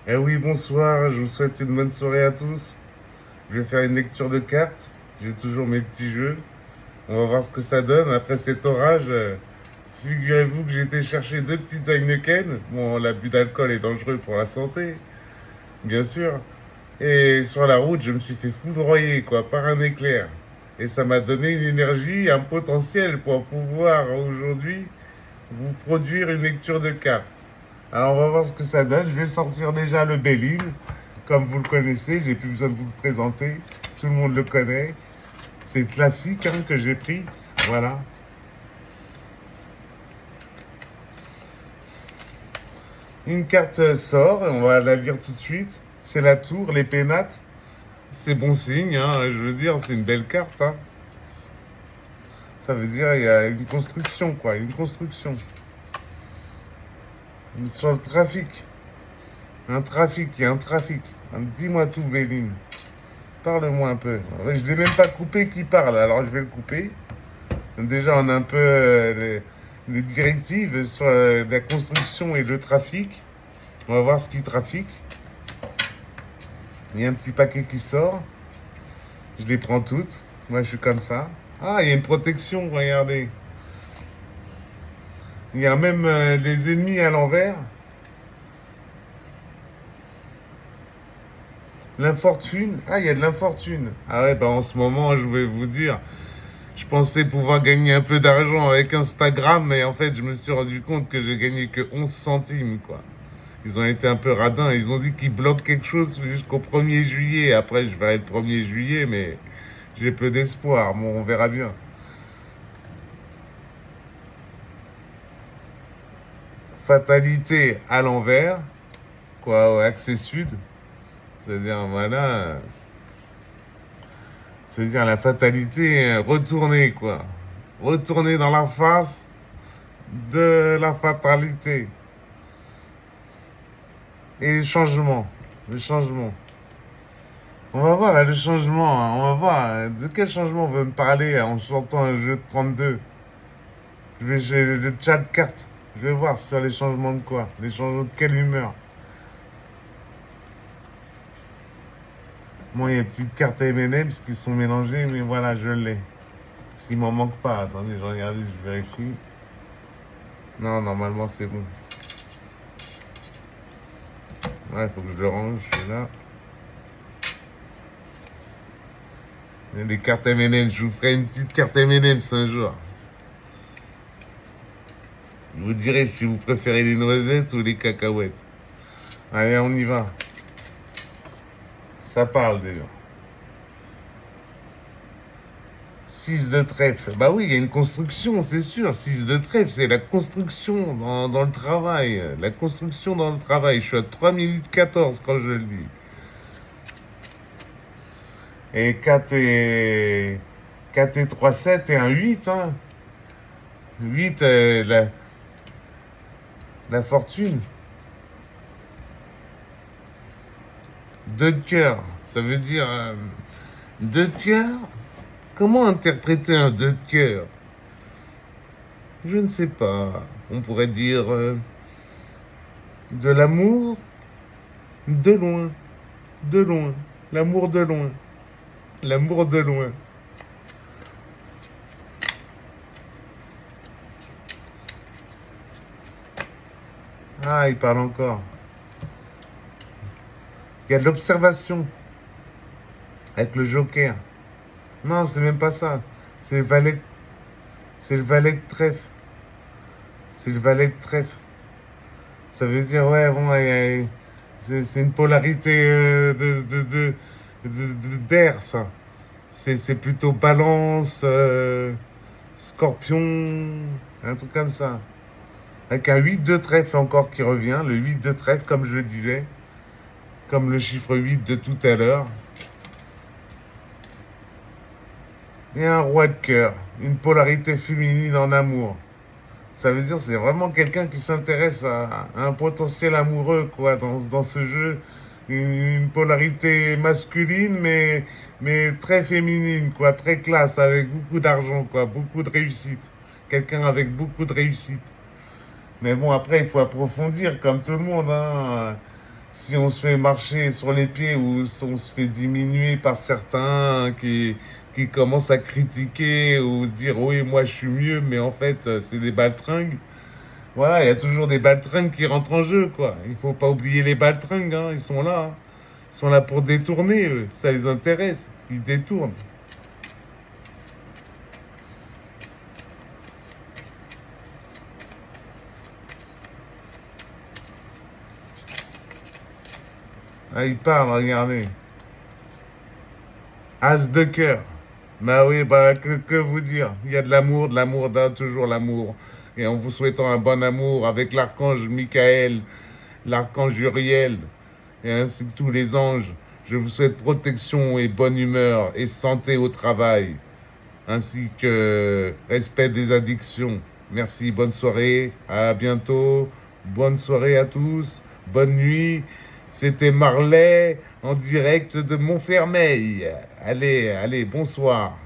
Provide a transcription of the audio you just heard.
Eh oui, bonsoir, je vous souhaite une bonne soirée à tous. Je vais faire une lecture de cartes. J'ai toujours mes petits jeux. On va voir ce que ça donne. Après cet orage, figurez-vous que j'ai été chercher deux petites Heineken. Bon, l'abus d'alcool est dangereux pour la santé, bien sûr. Et sur la route, je me suis fait foudroyer, quoi, par un éclair. Et ça m'a donné une énergie, un potentiel pour pouvoir aujourd'hui vous produire une lecture de cartes. Alors on va voir ce que ça donne. Je vais sortir déjà le Béline. Comme vous le connaissez, j'ai plus besoin de vous le présenter. Tout le monde le connaît. C'est classique que j'ai pris. Voilà. Une carte sort, on va la lire tout de suite. C'est la tour, les pénates. C'est bon signe, je veux dire, c'est une belle carte. Ça veut dire il y a une construction, quoi, une construction. Sur le trafic. Il y a un trafic. Dis-moi tout, Béline. Parle-moi un peu. Je ne l'ai même pas coupé qui parle, alors je vais le couper. Déjà, on a un peu les directives sur la construction et le trafic. On va voir ce qui trafique. Il y a un petit paquet qui sort. Je les prends toutes. Moi, je suis comme ça. Ah, il y a une protection, regardez. Il y a même les ennemis à l'envers. L'infortune. Ah, il y a de l'infortune. Ah ouais, bah en ce moment, je vais vous dire, je pensais pouvoir gagner un peu d'argent avec Instagram, mais en fait, je me suis rendu compte que j'ai gagné que 11 centimes, quoi. Ils ont été un peu radins. Ils ont dit qu'ils bloquent quelque chose jusqu'au 1er juillet. Après, je verrai le 1er juillet, mais j'ai peu d'espoir. Bon, on verra bien. Fatalité à l'envers, quoi, au axe sud. C'est-à-dire, voilà. C'est-à-dire la fatalité retournée, quoi. Retourner dans la face de la fatalité. Et les changements. Le changement. On va voir le changement. On va voir de quel changement on veut me parler en sortant un jeu de 32. J'ai le chat de cartes. Je vais voir sur les changements de quoi. Les changements de quelle humeur. Moi, il y a des petites cartes M&M's qui sont mélangées, mais voilà, je l'ai. S'il m'en manque pas. Attendez, je regarde, je vérifie. Non, normalement, c'est bon. Ouais, il faut que je le range, celui-là. Il y a des cartes M&M's. Je vous ferai une petite carte M&M's un jour. Vous direz si vous préférez les noisettes ou les cacahuètes. Allez, on y va. Ça parle déjà. 6 de trèfle. Bah oui, il y a une construction, c'est sûr. 6 de trèfle, c'est la construction dans le travail. La construction dans le travail. Je suis à 3 minutes 14 quand je le dis. Et 4 et 3, 7 et un 8. 8, la fortune. 2 de cœur. Ça veut dire 2 de cœur. Comment interpréter un 2 de cœur? Je ne sais pas. On pourrait dire de l'amour de loin. De loin. L'amour de loin. L'amour de loin. Ah, il parle encore. Il y a de l'observation avec le joker. Non, c'est même pas ça. C'est le valet. C'est le valet de trèfle. C'est le valet de trèfle. Ça veut dire, ouais, bon, c'est une polarité d'air, ça. C'est plutôt balance, scorpion, un truc comme ça. Avec un 8 de trèfle encore qui revient, le 8 de trèfle, comme je le disais, comme le chiffre 8 de tout à l'heure. Et un roi de cœur, une polarité féminine en amour. Ça veut dire c'est vraiment quelqu'un qui s'intéresse à un potentiel amoureux, quoi, dans ce jeu. Une polarité masculine, mais très féminine, quoi, très classe, avec beaucoup d'argent, quoi, beaucoup de réussite. Quelqu'un avec beaucoup de réussite. Mais bon, après, il faut approfondir, comme tout le monde. si on se fait marcher sur les pieds ou si on se fait diminuer par certains qui commencent à critiquer ou dire oui, moi je suis mieux, mais en fait c'est des baltringues. Voilà, il y a toujours des baltringues qui rentrent en jeu, quoi. Il faut pas oublier les baltringues, hein, ils sont là. Hein. Ils sont là pour détourner, eux. Ça les intéresse. Ils détournent. Ah, ils parlent, regardez. As de cœur. Bah oui, bah que vous dire? Il y a de l'amour, toujours l'amour. Et en vous souhaitant un bon amour avec l'archange Michael, l'archange Uriel, et ainsi que tous les anges, je vous souhaite protection et bonne humeur et santé au travail, ainsi que respect des addictions. Merci, bonne soirée, à bientôt, bonne soirée à tous, bonne nuit. C'était Marley en direct de Montfermeil. Allez, allez, bonsoir.